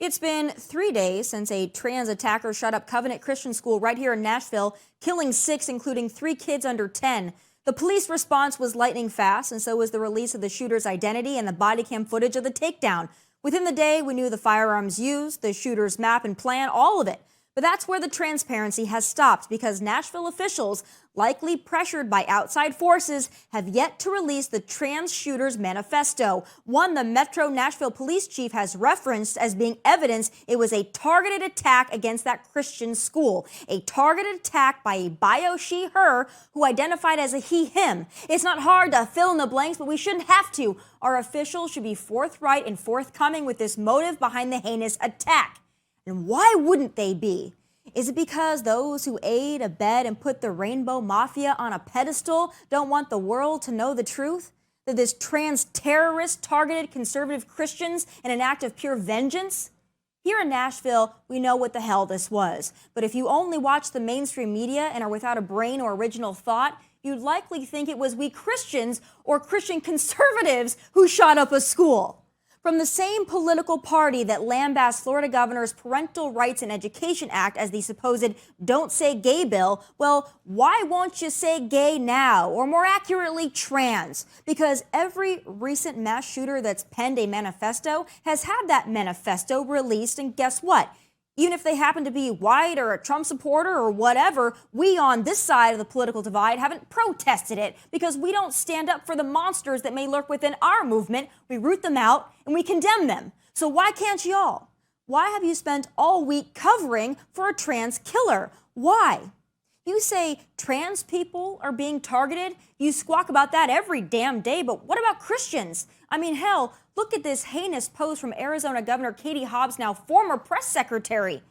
It's been 3 days since a trans attacker shot up Covenant Christian School right here in Nashville, killing 6, including 3 kids under 10. The police response was lightning fast, and so was the release of the shooter's identity and the body cam footage of the takedown. Within the day, we knew the firearms used, the shooter's map and plan, all of it. But that's where the transparency has stopped because Nashville officials, likely pressured by outside forces, have yet to release the trans shooter's manifesto, one the Metro Nashville police chief has referenced as being evidence it was a targeted attack against that Christian school, a targeted attack by a bio she/her who identified as a he/him. It's not hard to fill in the blanks, but we shouldn't have to. Our officials should be forthright and forthcoming with this motive behind the heinous attack. And why wouldn't they be? Is it because those who aid, abet, and put the Rainbow Mafia on a pedestal don't want the world to know the truth? That this trans terrorist targeted conservative Christians in an act of pure vengeance? Here in Nashville, we know what the hell this was. But if you only watch the mainstream media and are without a brain or original thought, you'd likely think it was we Christians or Christian conservatives who shot up a school. From the same political party that lambasts Florida Governor's Parental Rights and Education Act as the supposed Don't Say Gay bill, well, why won't you say gay now? Or more accurately, trans? Because every recent mass shooter that's penned a manifesto has had that manifesto released, and guess what? Even if they happen to be white or a Trump supporter or whatever, we on this side of the political divide haven't protested it because we don't stand up for the monsters that may lurk within our movement. We root them out and we condemn them. So why can't y'all? Why have you spent all week covering for a trans killer? Why? You say trans people are being targeted. You squawk about that every damn day, but what about Christians? I mean, hell, look at this heinous post from Arizona Governor Katie Hobbs, now former press secretary.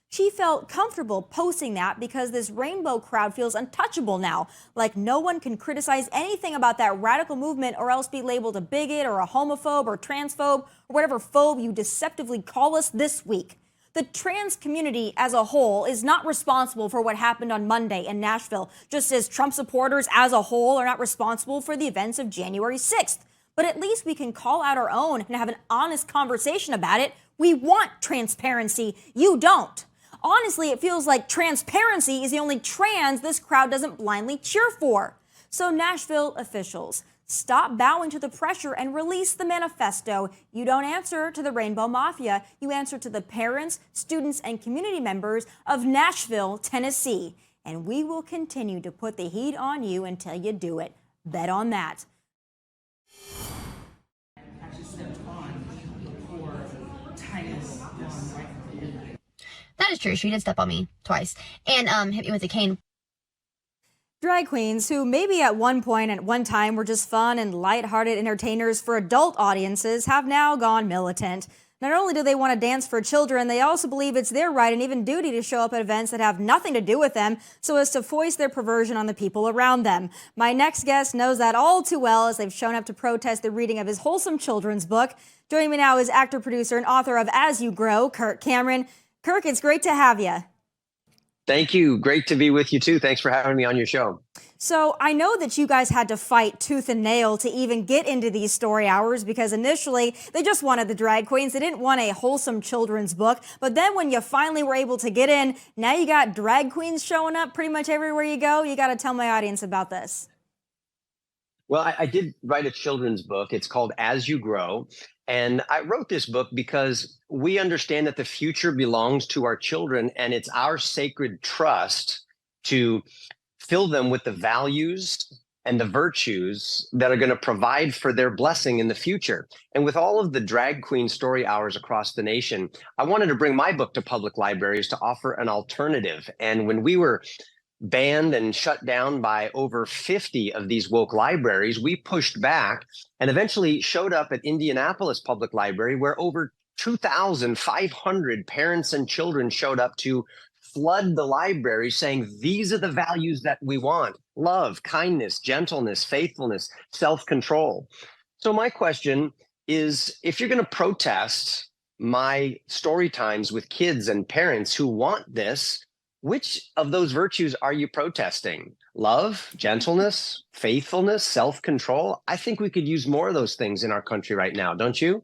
She felt comfortable posting that because this rainbow crowd feels untouchable now, like no one can criticize anything about that radical movement or else be labeled a bigot or a homophobe or transphobe or whatever phobe you deceptively call us this week. The trans community as a whole is not responsible for what happened on Monday in Nashville, just as Trump supporters as a whole are not responsible for the events of January 6th. But at least we can call out our own and have an honest conversation about it. We want transparency. You don't. Honestly, it feels like transparency is the only trans this crowd doesn't blindly cheer for. So Nashville officials, stop bowing to the pressure and release the manifesto. You don't answer to the Rainbow Mafia. You answer to the parents, students, and community members of Nashville, Tennessee. And we will continue to put the heat on you until you do it. Bet on that. That is true. She did step on me twice and hit me with a cane. Drag queens who maybe at one point at one time were just fun and lighthearted entertainers for adult audiences have now gone militant. Not only do they want to dance for children, they also believe it's their right and even duty to show up at events that have nothing to do with them so as to foist their perversion on the people around them. My next guest knows that all too well as they've shown up to protest the reading of his wholesome children's book. Joining me now is actor, producer, and author of As You Grow, Kirk Cameron. Kirk, it's great to have you. Thank you. Great to be with you, too. Thanks for having me on your show. So I know that you guys had to fight tooth and nail to even get into these story hours because initially they just wanted the drag queens. They didn't want a wholesome children's book. But then when you finally were able to get in, now you got drag queens showing up pretty much everywhere you go. You got to tell my audience about this. Well, I did write a children's book. It's called As You Grow. And I wrote this book because we understand that the future belongs to our children, and it's our sacred trust to fill them with the values and the virtues that are going to provide for their blessing in the future. And with all of the drag queen story hours across the nation, I wanted to bring my book to public libraries to offer an alternative. And when we were banned and shut down by over 50 of these woke libraries, we pushed back and eventually showed up at Indianapolis Public Library, where over 2,500 parents and children showed up to flood the library saying, these are the values that we want: love, kindness, gentleness, faithfulness, self-control. So my question is, if you're going to protest my story times with kids and parents who want this, which of those virtues are you protesting? Love, gentleness, faithfulness, self-control? I think we could use more of those things in our country right now, don't you?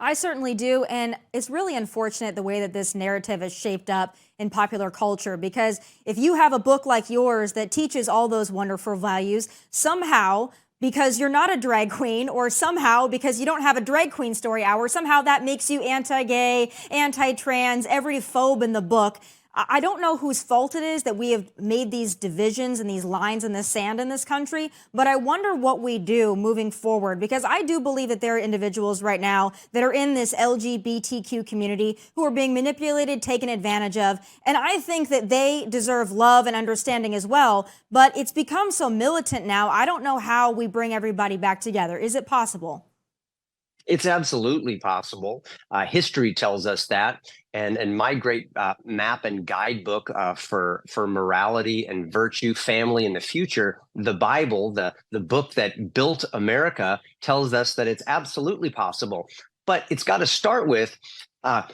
I certainly do. And it's really unfortunate the way that this narrative is shaped up in popular culture, because if you have a book like yours that teaches all those wonderful values, somehow, because you're not a drag queen, or somehow because you don't have a drag queen story hour, somehow that makes you anti-gay, anti-trans, every phobe in the book. I don't know whose fault it is that we have made these divisions and these lines in the sand in this country, but I wonder what we do moving forward, because I do believe that there are individuals right now that are in this LGBTQ community who are being manipulated, taken advantage of, and I think that they deserve love and understanding as well, but it's become so militant now. I don't know how we bring everybody back together. Is it possible? It's absolutely possible. History tells us that, and my great map and guidebook for morality and virtue, family, and the future, the Bible, the book that built America, tells us that it's absolutely possible. But it's got to start with uh,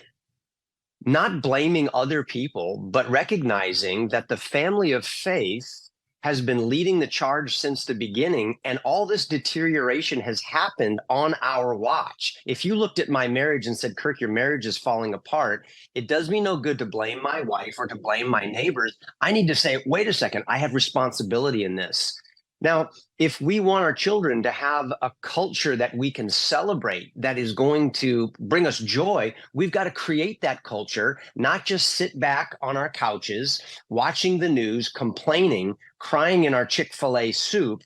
not blaming other people, but recognizing that the family of faith has been leading the charge since the beginning, and all this deterioration has happened on our watch. If you looked at my marriage and said, Kirk, your marriage is falling apart, it does me no good to blame my wife or to blame my neighbors. I need to say, wait a second, I have responsibility in this. Now, if we want our children to have a culture that we can celebrate, that is going to bring us joy, we've got to create that culture, not just sit back on our couches, watching the news, complaining, crying in our Chick-fil-A soup,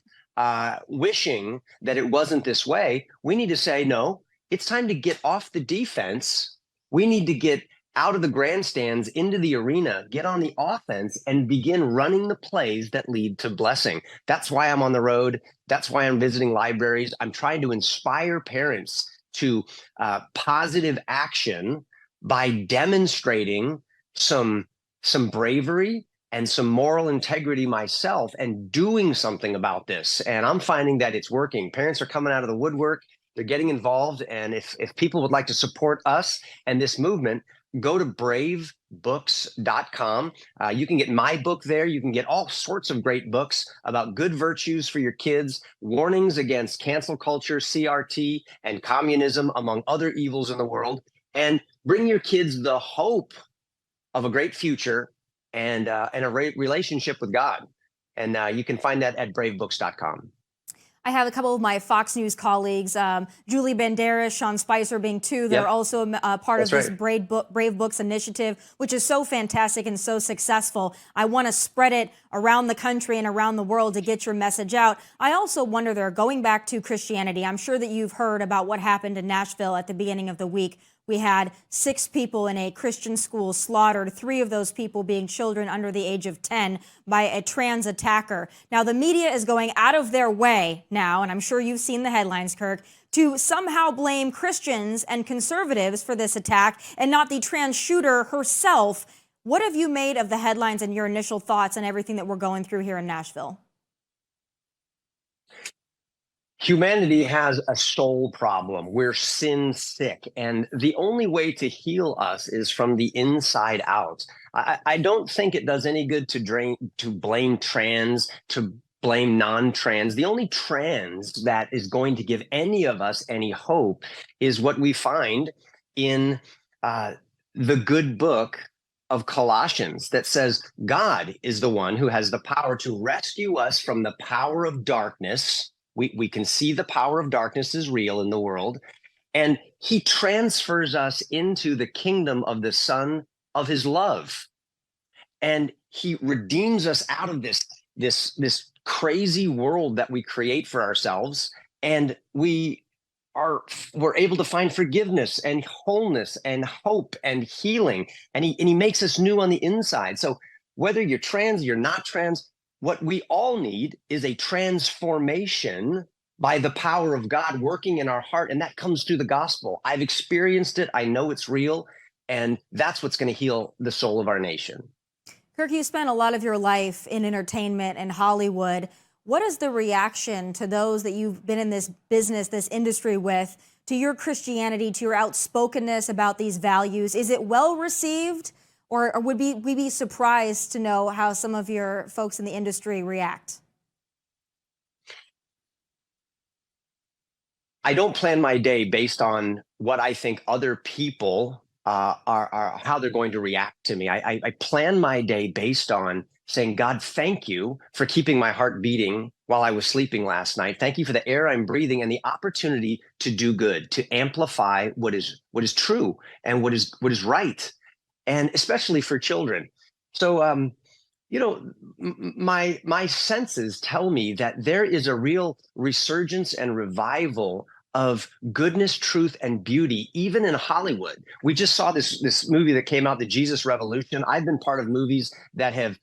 wishing that it wasn't this way. We need to say, no, it's time to get off the defense. We need to get out of the grandstands into the arena, get on the offense, and begin running the plays that lead to blessing. That's why I'm on the road. That's why I'm visiting libraries. I'm trying to inspire parents to positive action by demonstrating some bravery and some moral integrity myself and doing something about this. And I'm finding that it's working. Parents are coming out of the woodwork. They're getting involved. And if people would like to support us and this movement, go to bravebooks.com. You can get my book there. You can get all sorts of great books about good virtues for your kids, warnings against cancel culture, CRT, and communism, among other evils in the world, and bring your kids the hope of a great future and a relationship with God. And you can find that at bravebooks.com. I have a couple of my Fox News colleagues, Julie Banderas, Sean Spicer being two, that are also part of this Brave Books initiative, which is so fantastic and so successful. I want to spread it around the country and around the world to get your message out. I also wonder, there, going back to Christianity, I'm sure that you've heard about what happened in Nashville at the beginning of the week. We had 6 people in a Christian school slaughtered, 3 of those people being children under the age of 10 by a trans attacker. Now, the media is going out of their way now, and I'm sure you've seen the headlines, Kirk, to somehow blame Christians and conservatives for this attack and not the trans shooter herself. What have you made of the headlines and your initial thoughts on everything that we're going through here in Nashville? Humanity has a soul problem. We're sin sick. And the only way to heal us is from the inside out. I don't think it does any good to blame trans, to blame non-trans. The only trans that is going to give any of us any hope is what we find in the good book of Colossians, that says God is the one who has the power to rescue us from the power of darkness. We can see the power of darkness is real in the world, and he transfers us into the kingdom of the Son of his love. And he redeems us out of this crazy world that we create for ourselves, and we're able to find forgiveness and wholeness and hope and healing, and he makes us new on the inside. So whether you're trans, you're not trans, what we all need is a transformation by the power of God working in our heart, and that comes through the gospel. I've experienced it. I know it's real, and that's what's going to heal the soul of our nation. Kirk, you spent a lot of your life in entertainment and Hollywood. What is the reaction to those that you've been in this business, this industry with, to your Christianity, to your outspokenness about these values? Is it well received? Or would we be surprised to know how some of your folks in the industry react? I don't plan my day based on what I think other people are how they're going to react to me. I plan my day based on saying, God, thank you for keeping my heart beating while I was sleeping last night. Thank you for the air I'm breathing and the opportunity to do good, to amplify what is true and what is right, and especially for children. So, my senses tell me that there is a real resurgence and revival of goodness, truth, and beauty, even in Hollywood. We just saw this movie that came out, The Jesus Revolution. I've been part of movies that have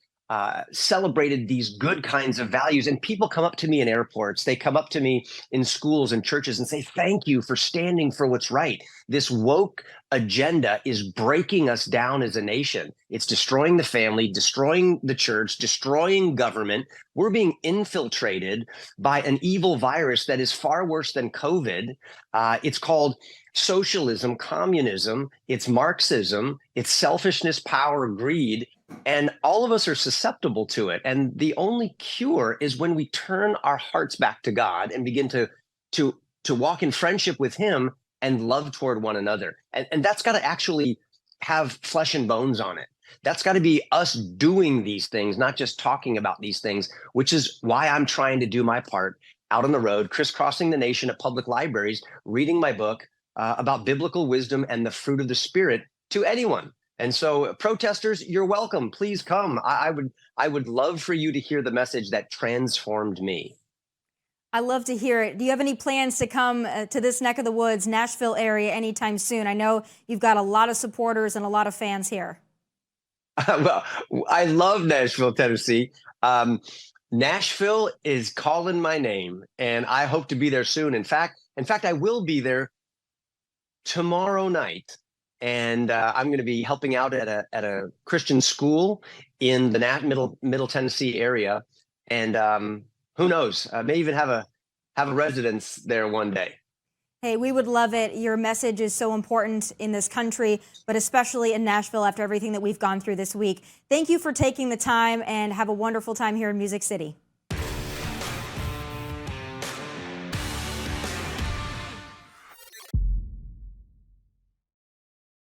celebrated these good kinds of values, and people come up to me in airports. They come up to me in schools and churches and say, "Thank you for standing for what's right." This woke agenda is breaking us down as a nation. It's destroying the family, destroying the church, destroying government. We're being infiltrated by an evil virus that is far worse than COVID. It's called socialism, communism, it's Marxism, it's selfishness, power, greed. And all of us are susceptible to it. And the only cure is when we turn our hearts back to God and begin to walk in friendship with Him and love toward one another. And that's got to actually have flesh and bones on it. That's got to be us doing these things, not just talking about these things, which is why I'm trying to do my part out on the road, crisscrossing the nation at public libraries, reading my book about biblical wisdom and the fruit of the Spirit to anyone. And so, protesters, you're welcome. Please come. I would love for you to hear the message that transformed me. I love to hear it. Do you have any plans to come to this neck of the woods, Nashville area, anytime soon? I know you've got a lot of supporters and a lot of fans here. Well, I love Nashville, Tennessee. Nashville is calling my name, and I hope to be there soon. In fact, I will be there tomorrow night. And I'm going to be helping out at a Christian school in the Middle Tennessee area, and who knows? I may even have a residence there one day. Hey, we would love it. Your message is so important in this country, but especially in Nashville after everything that we've gone through this week. Thank you for taking the time, and have a wonderful time here in Music City.